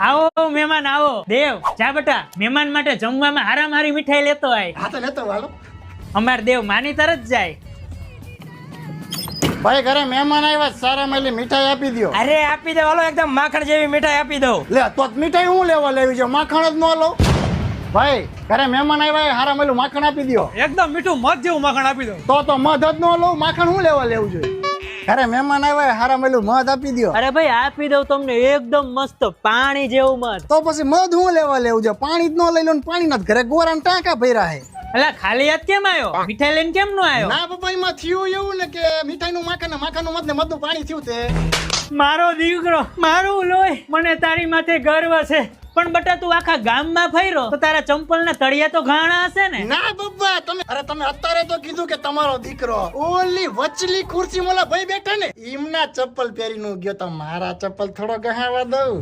આવો મહેમાન આવો. દેવ જા બેટા, મહેમાન માટે જમવામાં હારામારી મીઠાઈ લેતો આય. હા તો લેતો વાલો. અમાર દેવ માની તરત જાય. ભાઈ ઘરે મહેમાન આવ્યા, સારા મેલી મીઠાઈ આપી દો. અરે આપી દે વાલો, એકદમ માખણ જેવી મીઠાઈ આપી દઉં. લે તો મીઠાઈ હું લેવા લેવી છે, માખણ જ ન લઉં. ભાઈ ઘરે મહેમાન આવ્યા, હારા મેલું માખણ આપી દો. એકદમ મીઠું મધ જેવું માખણ આપી દઉં. તો મધ જ ન લઉં, માખણ હું લેવા લેવું જોઈએ. ઘરે મહેમાન આવ્યા, હારા મેલું મધ આપી દો. અરે ભાઈ આપી દઉં તમને, એકદમ મસ્ત પાણી જેવું મત. તો પછી મધ હું લેવા લેવું છે, પાણી જ ન લઈ લો ને પાણી નથી, ઘરે ગોરા ને ટાંકા ભર્યા હે. અલા ખાલી હાથ કેમ આવ્યો? મીઠાઈ લઈને કેમ નો આવ્યો? ના પપ્પા, એમાં થયું એવું ને કે મીઠાઈ નું માખણ ને માખણ નું મધ ને મધ નું પાણી થયું તે. મારો દીકરો, મારું લોહી, મને તારી માથે ગર્વ છે. પણ બટા તું આખા ગામમાં ફર્યો તો તારા ચંપલ ના તળિયા તો ઘાણા હશે ને? ના પપ્પા, તમે અત્યારે તો કીધું કે તમારો દીકરો ઓલી વચલી ખુરશી મોલા ભાઈ બેઠા ને એમના ચપ્પલ પહેરીને ગયો, તો મારા ચપ્પલ થોડો ગહાવા દઉં.